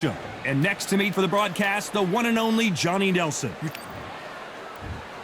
And next to me for the broadcast, the one and only Johnny Nelson.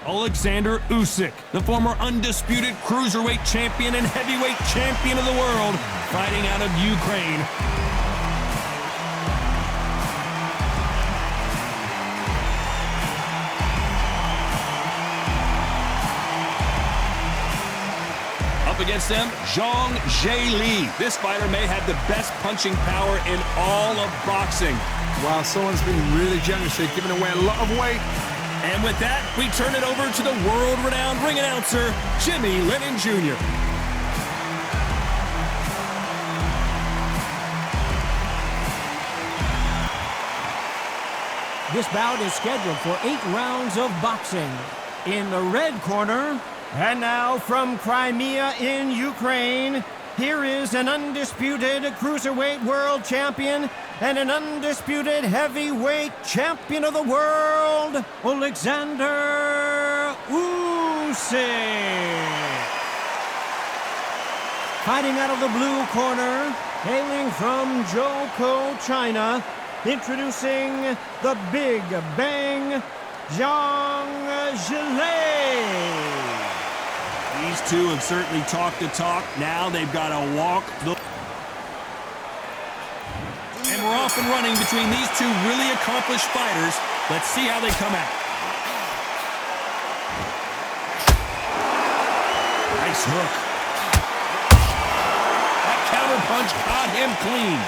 Alexander Usyk, the former undisputed cruiserweight champion and heavyweight champion of the world, fighting out of Ukraine. Up against them, Zhang Zheli. This fighter may have the best punching power in all of boxing. Wow, someone's been really generous here, giving away a lot of weight. And with that, we turn it over to the world-renowned ring announcer, Jimmy Lennon Jr. This bout is scheduled for 8 rounds of boxing. In the red corner, and now from Crimea in Ukraine, here is an undisputed cruiserweight world champion and an undisputed heavyweight champion of the world, Alexander Usyk. Fighting out of the blue corner, hailing from Zhoukou, China, introducing the Big Bang, Zhang Zheli. These two have certainly talked the talk. Now they've got to walk the... And we're off and running between these two really accomplished fighters. Let's see how they come out. Nice hook. That counter punch caught him clean.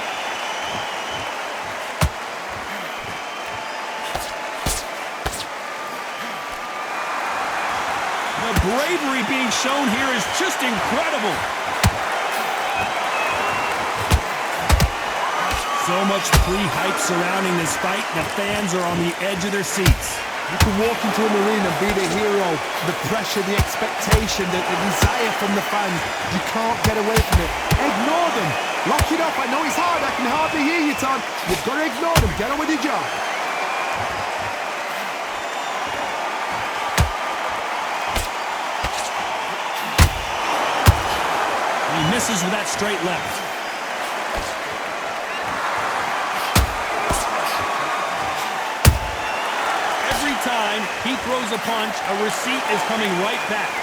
The bravery being shown here is just incredible. So much pre-hype surrounding this fight, the fans are on the edge of their seats. You can walk into an arena and be the hero. The pressure, the expectation, the desire from the fans. You can't get away from it. Ignore them. Lock it up. I know it's hard. I can hardly hear you, Tom. You've got to ignore them. Get on with your job. He misses with that straight left. Every time he throws a punch, a receipt is coming right back.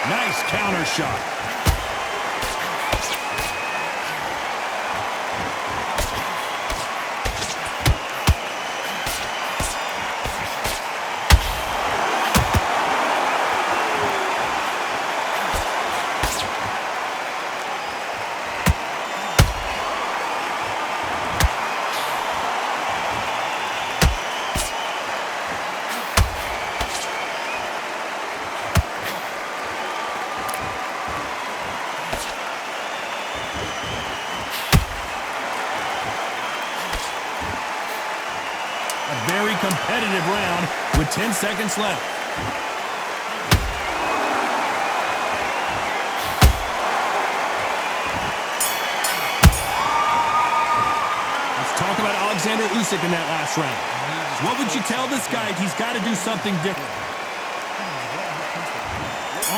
Nice counter shot. Very competitive round with 10 seconds left. Let's talk about Alexander Usyk in that last round. What would you tell this guy? He's got to do something different.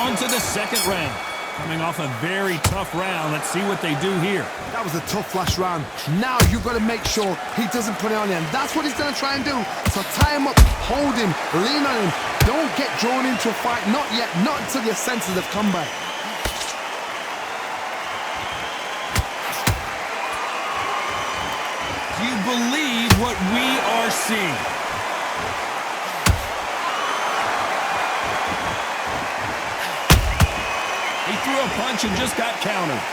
On to the second round. Coming off a very tough round. Let's see what they do here. That was a tough last round. Now you've got to make sure he doesn't put it on him. That's what he's going to try and do. So tie him up, hold him, lean on him. Don't get drawn into a fight. Not yet. Not until your senses have come back. Do you believe what we are seeing? He threw a punch and just got countered.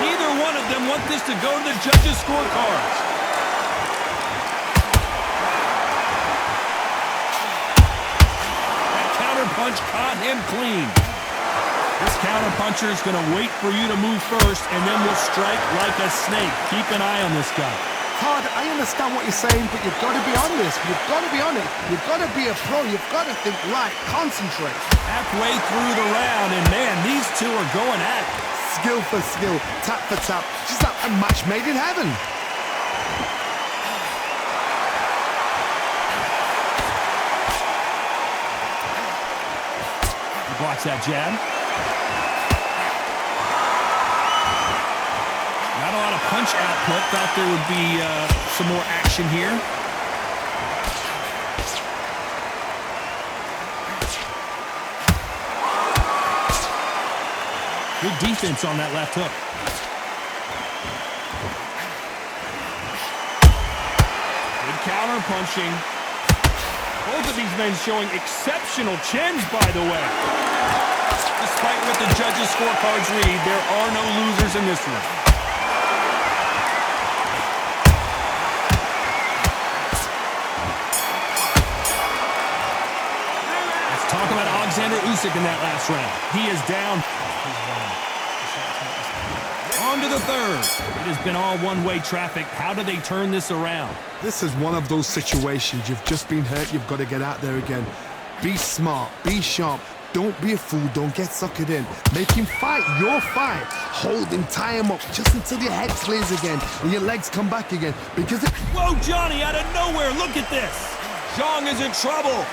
Neither one of them want this to go to the judges' scorecards. That counter punch caught him clean. This counter puncher is going to wait for you to move first and then will strike like a snake. Keep an eye on this guy. Todd, I understand what you're saying, but you've got to be on this. You've got to be on it. You've got to be a pro. You've got to think right. Concentrate. Halfway through the round, and man, these two are going at it. Skill for skill, tap for tap. Just like a match made in heaven. He blocks that jab. punch output. Thought there would be some more action here. Good defense on that left hook. Good counter punching. Both of these men showing exceptional chins, by the way. Despite what the judges' scorecards read, there are no losers in this one. Let's talk about Alexander Usyk in that last round. He is down. On to the third. It has been all one-way traffic. How do they turn this around? This is one of those situations. You've just been hurt. You've got to get out there again. Be smart. Be sharp. Don't be a fool. Don't get suckered in. Make him fight your fight. Hold him. Tie him up just until your head clears again and your legs come back again. Because it... Whoa, Johnny, out of nowhere. Look at this. Zhang is in trouble.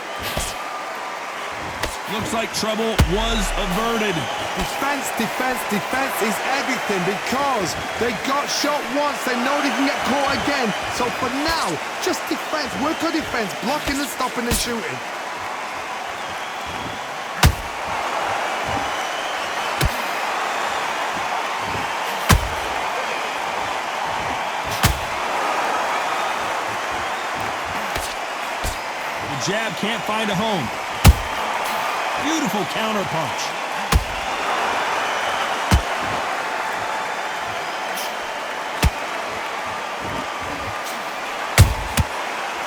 Looks like trouble was averted. Defense, defense, defense is everything because they got shot once. They know they can get caught again. So for now, just defense. Work on defense. Blocking and stopping and shooting. The jab can't find a home. Beautiful counter punch.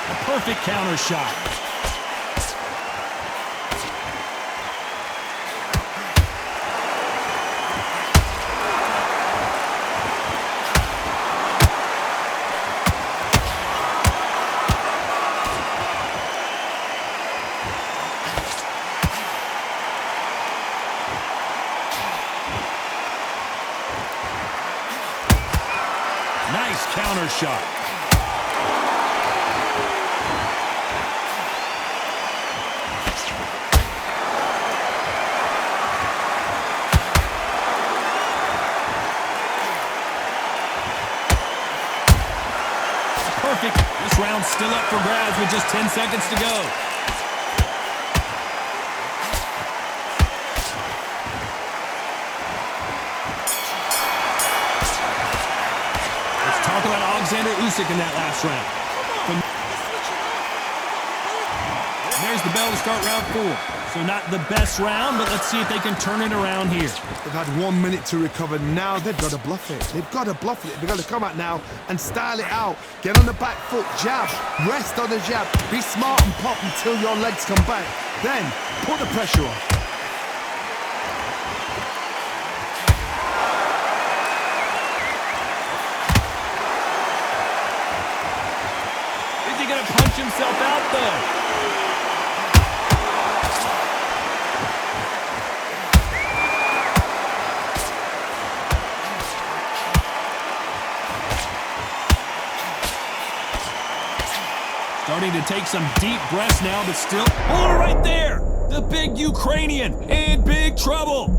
A perfect counter shot. Nice counter shot. Perfect. This round's still up for grabs with just 10 seconds to go. Talk about Alexander Usyk in that last round. And there's the bell to start round 4. So not the best round, but let's see if they can turn it around here. They've had 1 minute to recover. Now they've got to bluff it. They've got to bluff it. They've got to come out now and style it out. Get on the back foot, jab, rest on the jab. Be smart and pop until your legs come back. Then put the pressure on. Going to punch himself out, though. Starting to take some deep breaths now, but still... Oh, right there! The big Ukrainian in big trouble.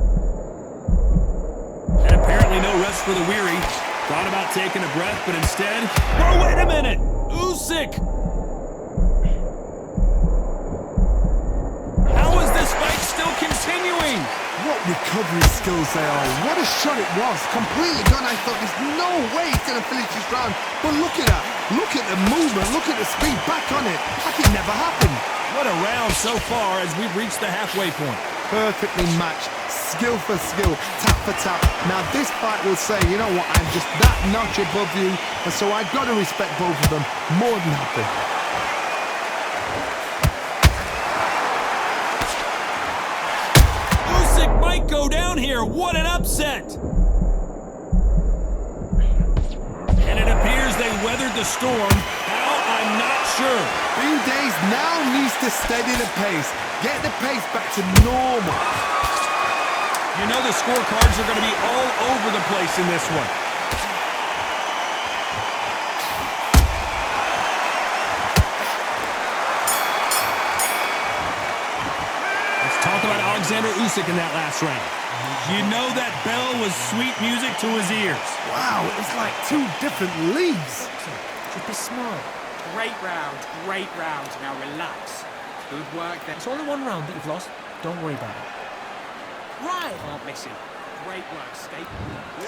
And apparently no rest for the weary. Thought about taking a breath, but instead... Oh, wait a minute! Usyk! Continuing. What recovery skills they are. What a shot it was. Completely gone. I thought there's no way he's going to finish this round. But look at that. Look at the movement. Look at the speed. Back on it. Like it never happened. What a round so far as we've reached the halfway point. Perfectly matched. Skill for skill. Tap for tap. Now this fight will say, you know what, I'm just that notch above you. And so I've got to respect both of them. More than happy. Might go down here. What an upset. And it appears they weathered the storm. How? I'm not sure. Days now needs to steady the pace. Get the pace back to normal. You know the scorecards are going to be all over the place in this one. Alexander Usyk in that last round. You know that bell was sweet music to his ears. Wow, it was like two different leagues. Should be smart. Great round, great round. Now relax. Good work there. It's only one round that you've lost. Don't worry about it. Right. Can't miss him. Great work, Skate.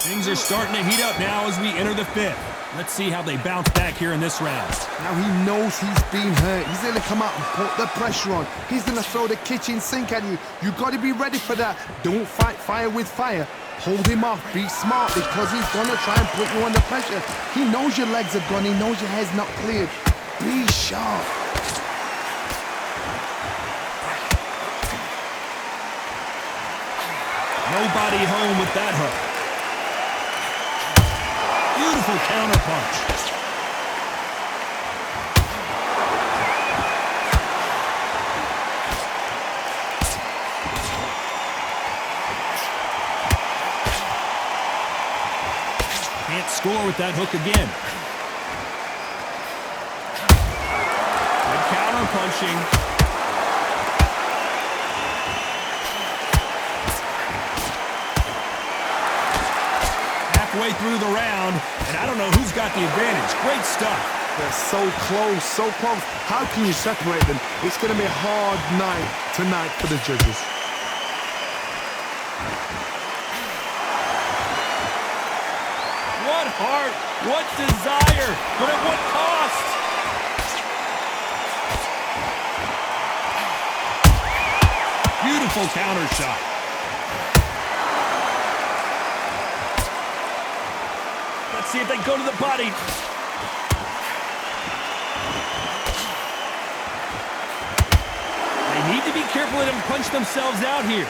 Things are starting to heat up now as we enter the fifth. Let's see how they bounce back here in this round. Now he knows he's been hurt. He's going to come out and put the pressure on. He's going to throw the kitchen sink at you. You got to be ready for that. Don't fight fire with fire. Hold him off. Be smart because he's going to try and put you under pressure. He knows your legs are gone. He knows your head's not cleared. Be sharp. Nobody home with that hook. Beautiful counter punch. Can't score with that hook again. Good counter punching. Way through the round, and I don't know who's got the advantage. Great stuff. They're so close, so close. How can you separate them? It's going to be a hard night tonight for the judges. What heart, what desire, but at what cost? Beautiful counter shot. Let's see if they go to the body. They need to be careful they don't punch themselves out here.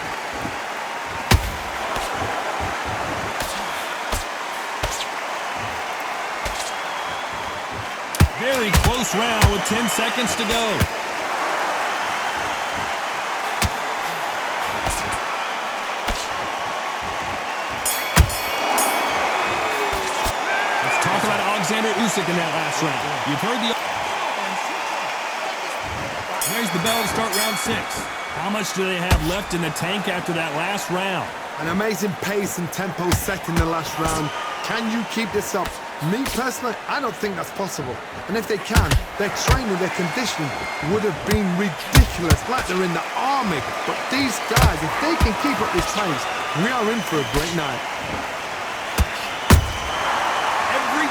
Very close round with 10 seconds to go. Alexander Usyk in that last round. You've heard the... There's the bell to start round 6. How much do they have left in the tank after that last round? An amazing pace and tempo set in the last round. Can you keep this up? Me personally, I don't think that's possible. And if they can, their training, their conditioning would have been ridiculous, like they're in the army. But these guys, if they can keep up this pace, we are in for a great night.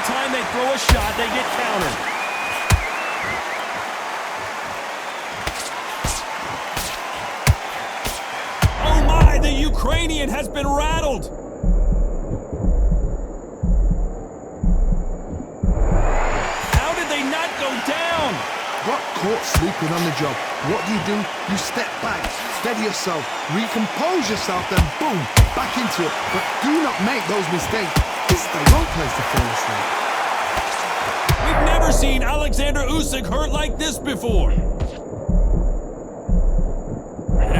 Time they throw a shot, they get countered. Oh my, the Ukrainian has been rattled. How did they not go down? Got caught sleeping on the job. What do? You step back, steady yourself, recompose yourself, then boom, back into it. But do not make those mistakes. This is the wrong place to fall asleep. We've never seen Alexander Usyk hurt like this before. It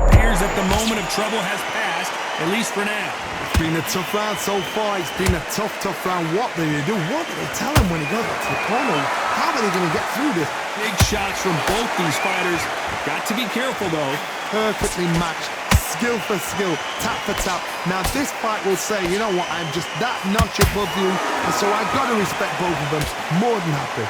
appears that the moment of trouble has passed, at least for now. It's been a tough round so far. It's been a tough round. What do they do? What do they tell him when he goes back to the corner? How are they going to get through this? Big shots from both these fighters. Got to be careful, though. Perfectly matched. Skill for skill, tap for tap. Now this fight will say, you know what, I'm just that notch above you, and so I got to respect both of them. More than happy.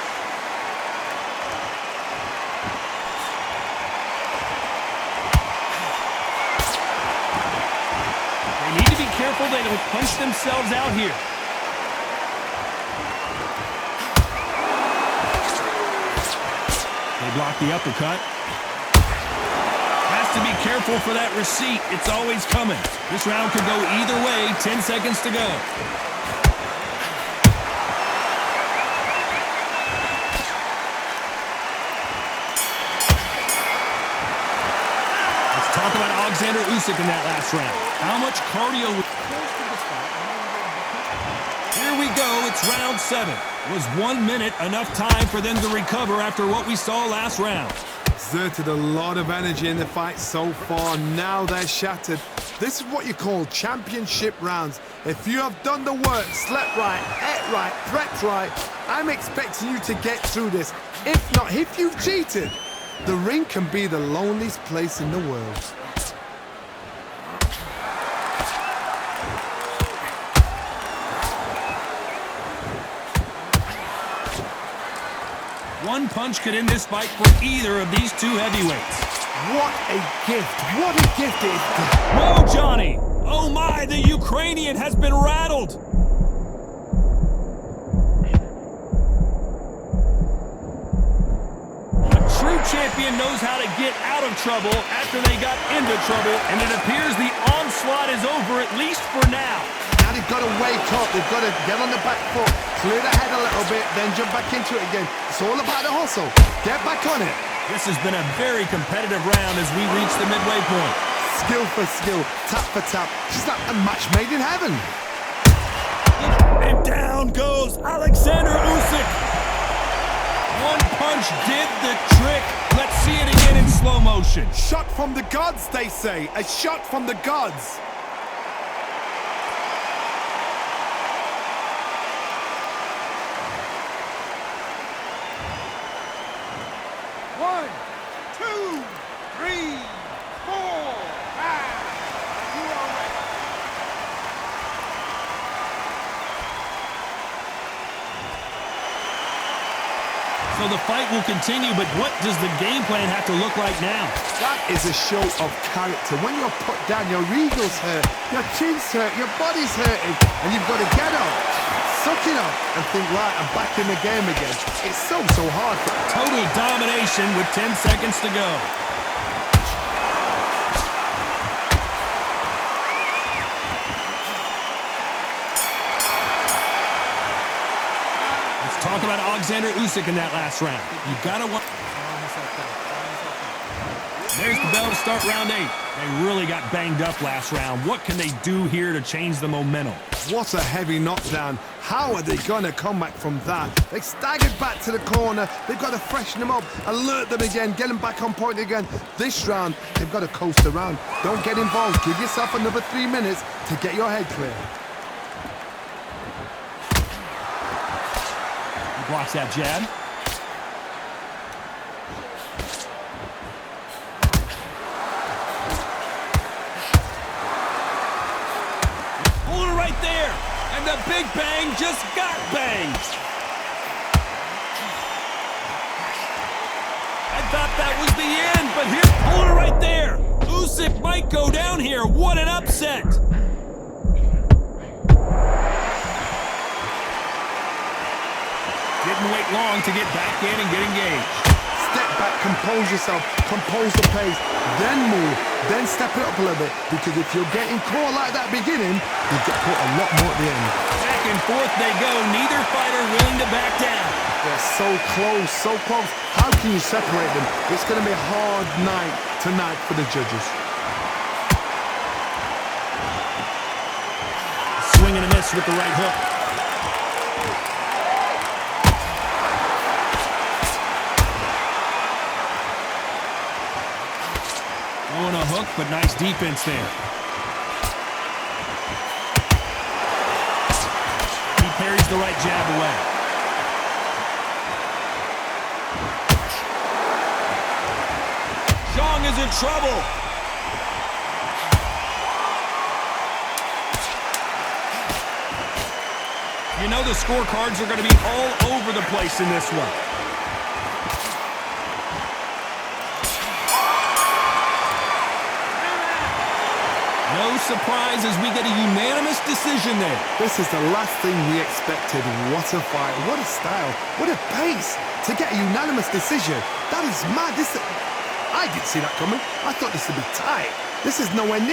They need to be careful they don't punch themselves out here. They block the uppercut. To be careful for that receipt. It's always coming. This round could go either way. 10 seconds to go. Let's talk about Alexander Usyk in that last round. How much cardio... Here we go. It's round 7. Was 1 minute enough time for them to recover after what we saw last round? Exerted a lot of energy in the fight so far. Now they're shattered. This is what you call championship rounds. If you have done the work, slept right, ate right, prepped right, I'm expecting you to get through this. If not, if you've cheated, the ring can be the loneliest place in the world. One punch could end this fight for either of these two heavyweights. What a gift. What a gift it is. Whoa, Johnny! Oh my, the Ukrainian has been rattled! A true champion knows how to get out of trouble after they got into trouble, and it appears the onslaught is over, at least for now. Now they've got to wake up. They've got to get on the back foot, clear the head a little bit, then jump back into it again. It's all about the hustle. Get back on it. This has been a very competitive round as we reach the midway point. Skill for skill, tap for tap. Just like a match made in heaven. And down goes Alexander Usyk. One punch did the trick. Let's see it again in slow motion. Shot from the gods, they say. A shot from the gods. One, two, three, four, five. You are ready. So the fight will continue, but what does the game plan have to look like now? That is a show of character. When you're put down, your eagle's hurt, your chin's hurt, your body's hurting, and you've got to get up, suck it up, and think, right, I'm back in the game again. It's so hard. Total domination with 10 seconds to go. Let's talk about Alexander Usyk in that last round. You gotta want. There's the bell to start round 8. They really got banged up last round. What can they do here to change the momentum? What a heavy knockdown. How are they going to come back from that? They staggered back to the corner. They've got to freshen them up, alert them again, get them back on point again. This round, they've got to coast around. Don't get involved. Give yourself another 3 minutes to get your head clear. He blocks that jab. Right there, and the big bang just got banged. I thought that was the end, but here's Puller right there. Usyk might go down here. What an upset. Didn't wait long to get back in and get engaged. Step back, compose yourself, compose the pace, then move, then step it up a little bit. Because if you're getting caught like that beginning, you get caught a lot more at the end. Back and forth they go, neither fighter willing to back down. They're so close, so close. How can you separate them? It's going to be a hard night tonight for the judges. Swing and a miss with the right hook. Throwing a hook, but nice defense there. He parries the right jab away. Zhang is in trouble. You know the scorecards are going to be all over the place in this one. No surprise as we get a unanimous decision there. This is the last thing we expected. What a fight, what a style, what a pace to get a unanimous decision. That is mad. I didn't see that coming. I thought this would be tight. This is nowhere near